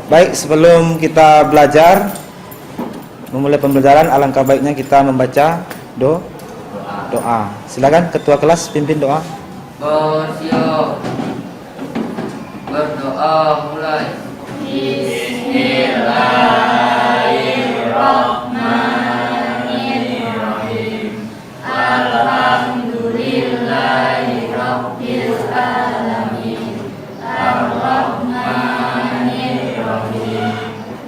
Baik, sebelum kita belajar, memulai pembelajaran, alangkah baiknya kita membaca doa. Silakan ketua kelas pimpin doa. Siap. Berdoa mulai. Bismillahirrahmanirrahim. Alhamdulillahirabbil alamin. Arrahmanirrahim.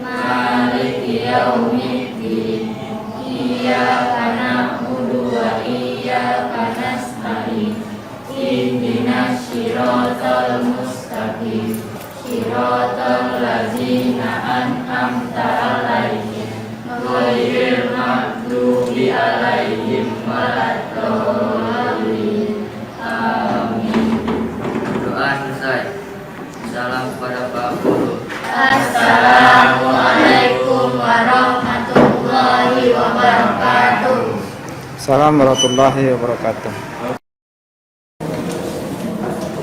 Maliki yaumiddin. Iyyaka na'budu wa iyyaka nasta'in. Ihdinas shiratal mustaqim. Shiratal ladzina an'amta 'alaihim ghairil maghdubi 'alaihim waladdallin. Amin. Doa selesai. Salam kepada Pak Guru. Assalamualaikum warahmatullahi wabarakatuh. Assalamualaikum warahmatullahi wabarakatuh.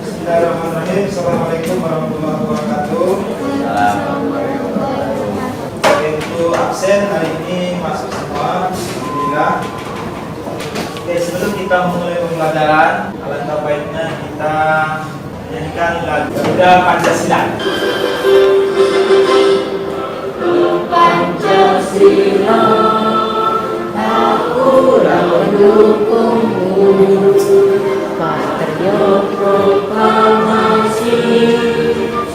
Bismillahirrahmanirrahim. Assalamualaikum warahmatullahi wabarakatuh. Untuk absen hari ini masuk semua. Alhamdulillah. Oke, sebelum kita memulai pembelajaran, alangkah baiknya kita menyanyikan lagu Garuda Pancasila. Pancasila, aku mendukungmu. Patriot proklamasi,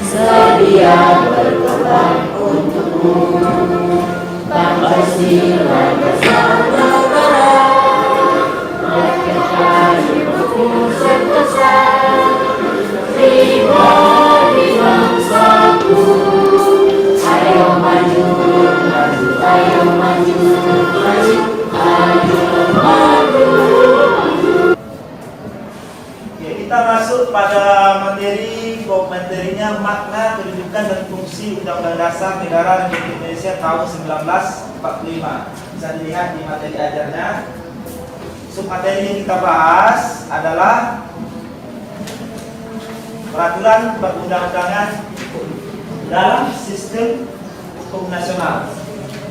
sedia berkorban untukmu. Pancasila dasar negara, rakyat hidupku sentosa. Pribadi bangsaku, ayo maju, maju, ayo maju, maju, ayo maju. Oke, kita masuk pada materi. Materinya makna, kedudukan dan fungsi Undang-Undang Dasar Negara Republik Indonesia tahun 1945. Bisa dilihat di materi ajarnya. Submateri yang kita bahas adalah peraturan perundang-undangan dalam sistem hukum nasional.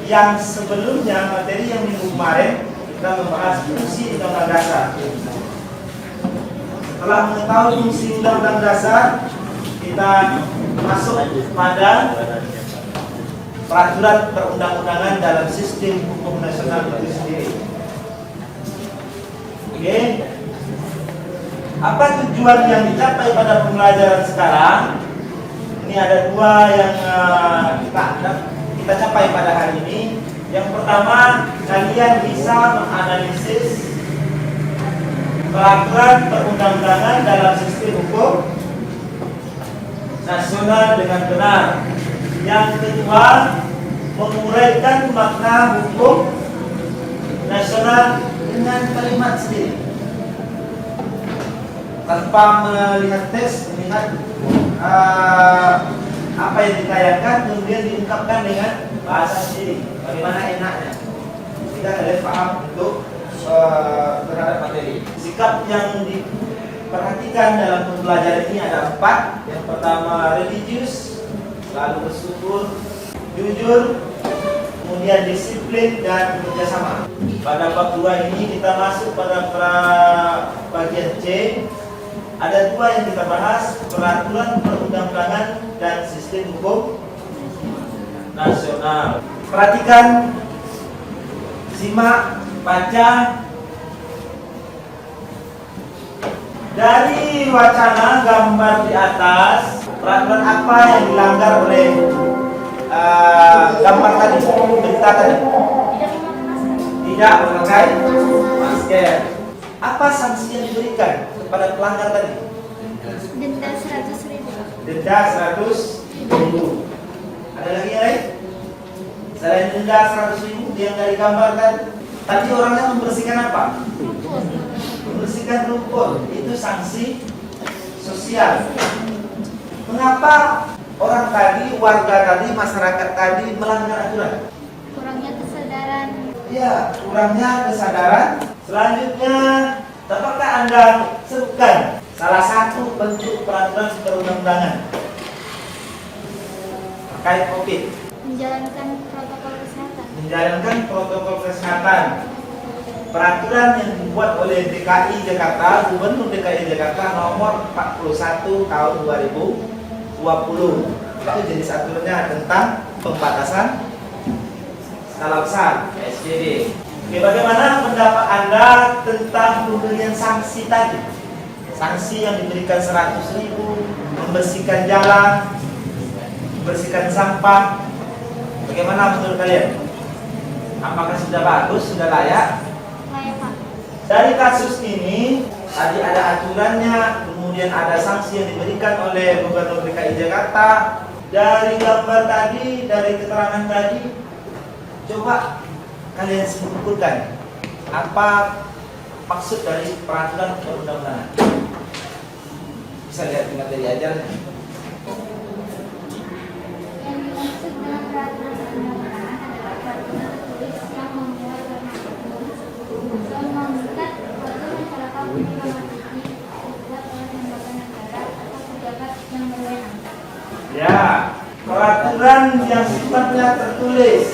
Yang sebelumnya, materi yang minggu kemarin kita membahas fungsi Undang-Undang Dasar. Setelah mengetahui fungsi Undang-Undang Dasar, kita masuk pada peraturan perundang-undangan dalam sistem hukum nasional itu sendiri. Oke. Apa tujuan yang dicapai pada pembelajaran sekarang? Ini ada dua yang kita capai pada hari ini. Yang pertama, kalian bisa menganalisis peraturan perundang-undangan dalam sistem hukum nasional dengan benar. Yang kedua, menguraikan makna hukum nasional dengan kalimat sendiri, tanpa melihat teks, melihat apa yang ditayangkan, kemudian diungkapkan dengan bahasa sendiri, bagaimana enaknya. Kita kalian paham untuk terhadap materi. Sikap yang diperhatikan dalam pembelajaran ini ada 4. Yang pertama, religius, lalu bersyukur, jujur, kemudian disiplin dan kerjasama. Pada bab 2 ini kita masuk pada bagian C. Ada 2 yang kita bahas, peraturan perundang-undangan dan sistem hukum nasional. Perhatikan, simak, baca. Dari wacana gambar di atas, peraturan apa yang dilanggar oleh gambar tadi, berita tadi? Tidak memakai masker. Apa sanksi yang diberikan kepada pelanggar tadi? Denda 100.000. Denda 100.000. Ada lagi yang lain? Selain denda 100.000 yang dari gambar tadi orangnya membersihkan apa? Membersihkan rumput. Itu sanksi sosial. Mengapa orang tadi, warga tadi, masyarakat tadi melanggar aturan? Kurangnya kesadaran. Ya, kurangnya kesadaran. Selanjutnya, dapatkah Anda sebutkan salah satu bentuk peraturan perundang-undangan? terkait COVID. Menjalankan protokol kesehatan. Menjalankan protokol kesehatan. Peraturan yang dibuat oleh DKI Jakarta, Gubernur DKI Jakarta nomor 41 tahun 2020. Itu jenis aturannya tentang pembatasan skala besar PSBB. Oke, bagaimana pendapat Anda tentang pemberian sanksi tadi? Sanksi yang diberikan 100.000, membersihkan jalan, membersihkan sampah. Bagaimana menurut kalian? Apakah sudah bagus, sudah layak? Layak, Pak. Dari kasus ini, tadi ada aturannya, kemudian ada sanksi yang diberikan oleh Gubernur DKI Jakarta. Dari gambar tadi, dari keterangan tadi, coba kalian simpulkan apa maksud dari peraturan perundang-undangan. Bisa lihat di materi ajarnya. Yang dimaksud dengan peraturan perundang-undangan adalah peraturan tertulis yang memuat norma umum dan mengikat warga masyarakat untuk mematuhi dibuat oleh lembaga negara atau pejabat yang berwenang. Ya, peraturan yang sifatnya tertulis,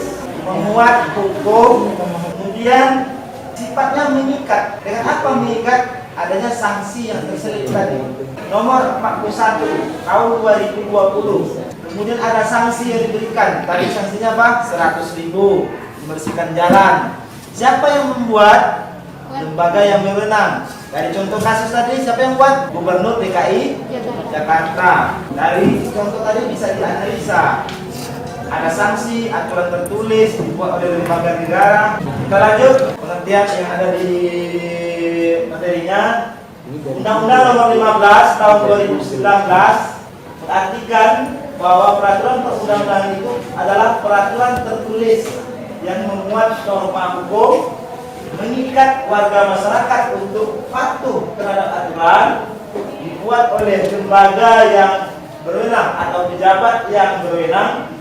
memuat hukum, kemudian sifatnya mengikat. Dengan apa mengikat? Adanya sanksi yang terselip tadi. Nomor 41 tahun 2020. Kemudian ada sanksi yang diberikan. Tadi sanksinya apa? 100.000, membersihkan jalan. Siapa yang membuat? Lembaga yang berwenang. Dari contoh kasus tadi, siapa yang buat? Gubernur DKI Jakarta. Dari contoh tadi bisa dianalisa. Ada sanksi, aturan tertulis dibuat oleh lembaga negara. Kita lanjut pengertian yang ada di materinya. Undang-Undang Nomor 15 Tahun 2019 mengartikan bahwa peraturan perundang-undangan itu adalah peraturan tertulis yang memuat norma hukum, mengikat warga masyarakat untuk patuh terhadap aturan, dibuat oleh lembaga yang berwenang atau pejabat yang berwenang.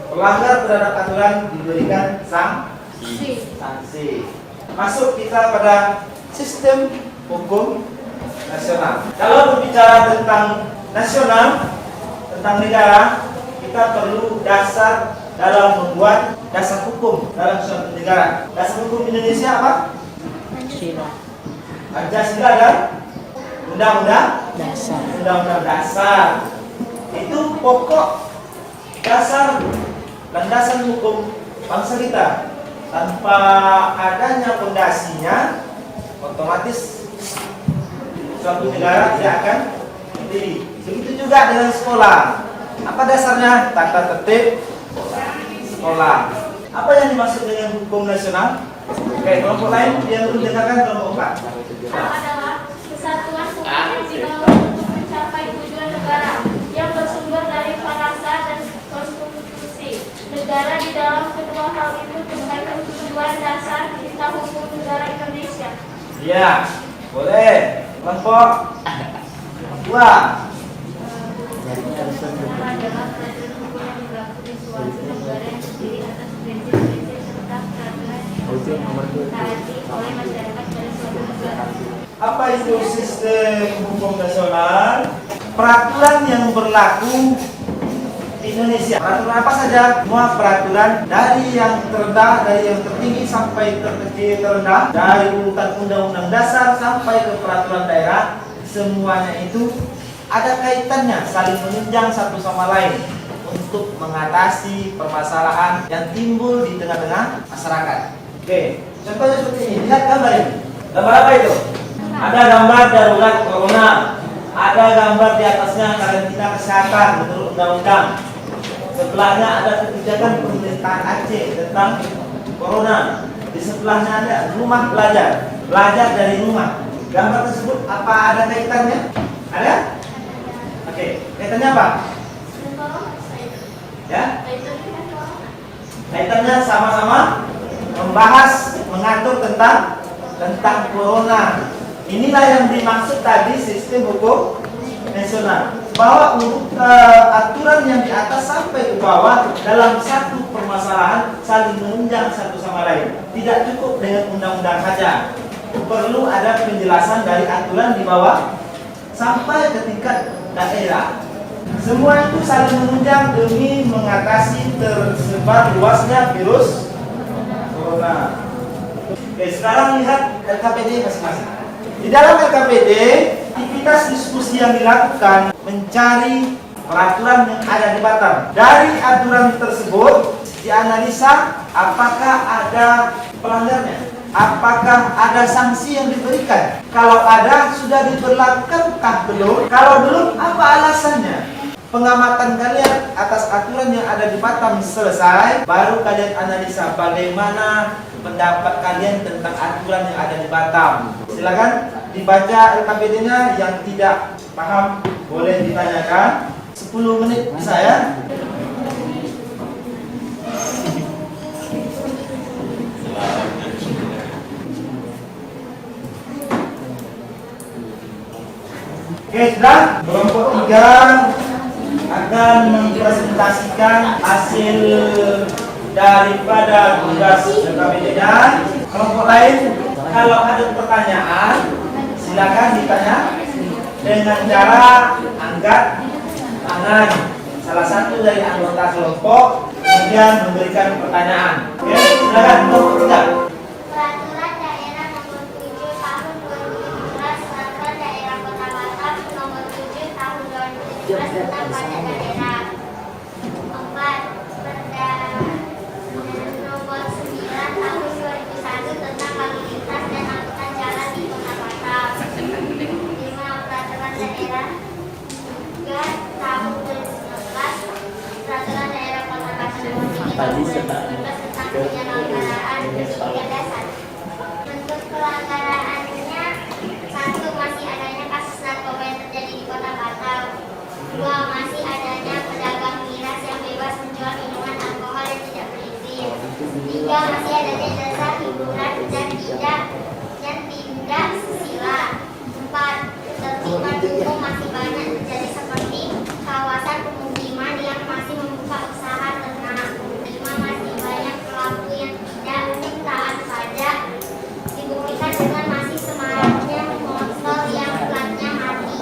Pelanggar terhadap aturan diberikan sanksi. Masuk kita pada sistem hukum nasional. Kalau berbicara tentang nasional, tentang negara, kita perlu dasar dalam membuat dasar hukum dalam suatu negara. Dasar hukum Indonesia apa? Pancasila dan Undang-Undang Dasar. Undang-Undang Dasar itu pokok dasar landasan hukum bangsa kita. Tanpa adanya fondasinya, otomatis suatu negara tidak akan berdiri. Begitu juga dengan sekolah. Apa dasarnya? Tata tertib sekolah. Apa yang dimaksud dengan hukum nasional? Oke, kelompok lain yang belum dengarkan kelompok 4. Adalah kesatuan hukum yang dibangun untuk mencapai tujuan negara yang bersumber dari farasa dan konstitusi negara. Di dalam kedua hal itu terkait tujuan dasar kita hukum negara Indonesia. Iya, boleh. Kelompok 2. Adalah peraturan hukum yang berlaku di suatu negara yang terdiri atas prinsip-prinsip serta peraturan yang ditaati oleh masyarakat dari suatu negara. Apa itu sistem hukum nasional? Peraturan yang berlaku di Indonesia. Peraturan apa saja? Semua peraturan dari yang terendah, dari yang tertinggi sampai terkecil terendah, dari urutan undang-undang dasar sampai ke peraturan daerah, semuanya itu ada kaitannya, saling menunjang satu sama lain untuk mengatasi permasalahan yang timbul di tengah-tengah masyarakat. Oke, contohnya seperti ini. Lihat gambar ini. Gambar apa itu? Ada gambar darurat corona. Ada gambar di atasnya karantina kesehatan menurut undang-undang. Sebelahnya ada kebijakan pemerintahan Aceh tentang corona. Di sebelahnya ada rumah belajar, belajar dari rumah. Gambar tersebut apa ada kaitannya? Ada? Oke, kaitannya apa? Ya? Kaitannya sama-sama membahas, mengatur tentang corona. Inilah yang dimaksud tadi sistem hukum nasional. Bahwa aturan yang di atas sampai ke bawah dalam satu permasalahan saling menunjang satu sama lain. Tidak cukup dengan undang-undang saja. Perlu ada penjelasan dari aturan di bawah sampai ke tingkat daerah. Semua itu saling menunjang demi mengatasi tersebar luasnya virus corona. Oke, sekarang lihat LKPD masing-masing. Di dalam LKPD, aktivitas diskusi yang dilakukan mencari peraturan yang ada di Batam. Dari aturan tersebut dianalisa apakah ada pelanggarnya, apakah ada sanksi yang diberikan. Kalau ada, sudah diberlakukankah belum? Kalau belum, apa alasannya? Pengamatan kalian atas aturan yang ada di Batam selesai, baru kalian analisa bagaimana pendapat kalian tentang aturan yang ada di Batam. Silakan dibaca LKPD-nya. Yang tidak paham boleh ditanyakan. 10 menit bisa ya. Oke, sudah. Kelompok 3 akan mempresentasikan hasil daripada tugas LKPD-nya. Kelompok lain, kalau ada pertanyaan, silakan ditanya dengan cara angkat tangan salah satu dari anggota kelompok, kemudian memberikan pertanyaan. Oke, silakan kelompok 3. Peraturan Daerah Nomor 7 Tahun 2017, Peraturan Daerah Kota Batam Nomor 7 Tahun 2017 tentang pajak daerah. 4. Perda Nomor 9 Tahun 2001 tentang lalu lintas dan angkutan jalan di Kota Batam. 5. Peraturan Daerah 3 Tahun 2019, Peraturan Daerah Kota Batam Nomor 3 Tahun 2019 tentang penyelenggaraan pilkada. Bentuk pelanggarannya: 1. Masih adanya kasus narkoba yang terjadi di Kota Batam. 2. Masih adanya pedagang miras yang bebas menjual minuman alkohol yang tidak berizin. 3. Masih adanya jasa hiburan dan tindak susila. 4. Tertiban umum masih banyak terjadi seperti kawasan pemukiman yang masih membuka usaha ternak. 5. Masih banyak pelaku yang tidak taat pajak, dibuktikan dengan masih semaraknya motor yang platnya mati.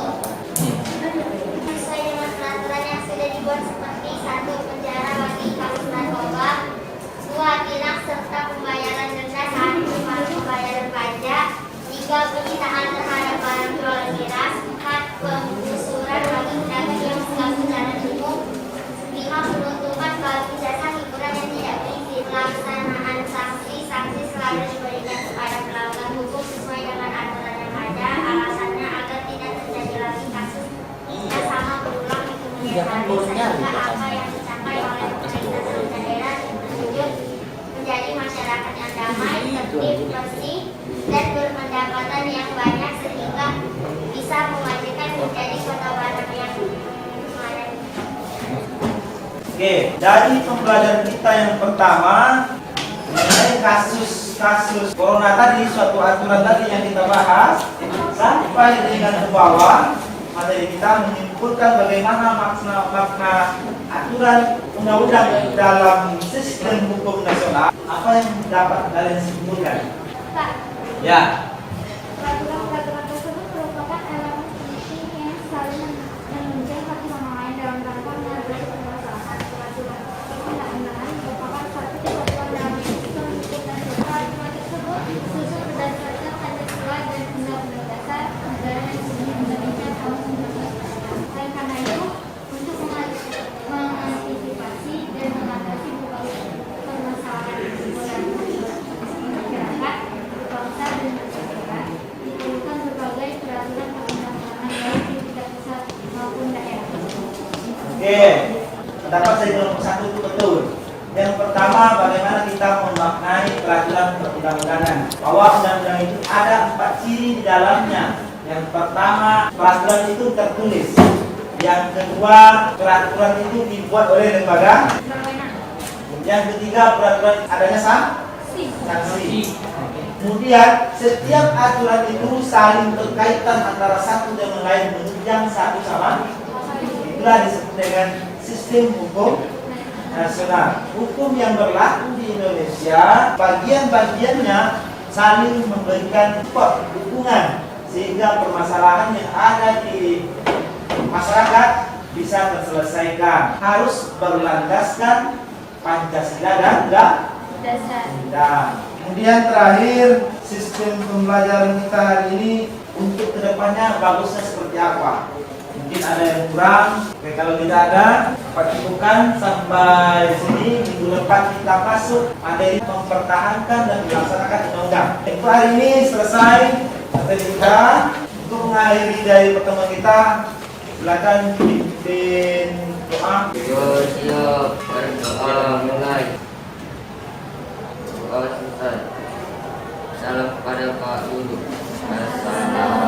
Sesuai dengan peraturan yang sudah dibuat seperti 1. Penjara bagi kasus narkoba. 2. Tilang serta pembayaran denda saat pembayaran pajak. 3. Penyitaan terhadap barang jualan miras. 4. Penggusuran bagi pedagang yang mengganggu jalan umum. 5. Penutupan bagi jasa hiburan yang tidak berizin. Pelaksanaan sanksi selalu diberikan kepada pelanggar hukum sesuai dengan aturan yang ada. Alasannya agar tidak terjadi lagi kasus yang sama berulang di kemudian hari, sehingga apa yang dicapai oleh pemerintah daerah tersebut menjadi masyarakat yang damai, tertib, bersih, dan berpendapatan yang banyak sehingga bisa memajukan menjadi Kota Batam yang memadai. Oke, dari pembelajaran kita yang pertama mengenai kasus corona tadi, suatu aturan tadi yang kita bahas, sampai dengan ke bawah materi kita menyimpulkan bagaimana makna aturan undang-undang dalam sistem hukum nasional. Apa yang dapat kalian simpulkan? Pak, Ya. peraturan tersebut merupakan elemen penting yang saling menunjang satu sama lain dalam rangka mengatasi permasalahan. Peraturan undang-undangan merupakan suatu kesatuan dalam sistem hukum nasional. Aturan tersebut disusun berdasarkan Pancasila dan Undang-Undang Dasar Negara Indonesia tahun 1945. Oleh karena itu, untuk mengantisipasi dan mengatasi berbagai permasalahan masyarakat, bangsa dan negara, diperlukan berbagai peraturan perundang-undangan baik di tingkat pusat maupun daerah. Oke, pendapat saya kelompok 1 itu betul. Yang pertama, bagaimana kita memaknai peraturan perundang-undangan. Bahwa undang-undang itu ada 4 ciri di dalamnya. Yang pertama, peraturan itu tertulis. Yang kedua, peraturan itu dibuat oleh lembaga. Yang ketiga, peraturan adanya sanksi. Kemudian, setiap aturan itu saling berkaitan antara satu dengan lain, menunjang satu sama. Itulah disebut dengan sistem hukum nasional. Hukum yang berlaku di Indonesia, bagian-bagiannya saling memberikan support, dukungan, sehingga permasalahan yang ada di masyarakat bisa terselesaikan. Harus berlandaskan Pancasila dan Dasar. Kemudian terakhir, sistem pembelajaran kita hari ini untuk kedepannya bagusnya seperti apa? Mungkin ada yang kurang. Oke, kalau tidak ada, cukupkan sampai sini. Minggu depan kita masuk materi mempertahankan dan melaksanakan undang-undang. Itu hari ini selesai materi kita. Untuk mengakhiri dari pertemuan kita, silakan pimpin doa. Siap, berdoa mulai. Doa selesai. Salam kepada Pak Guru. Assalamualaikum.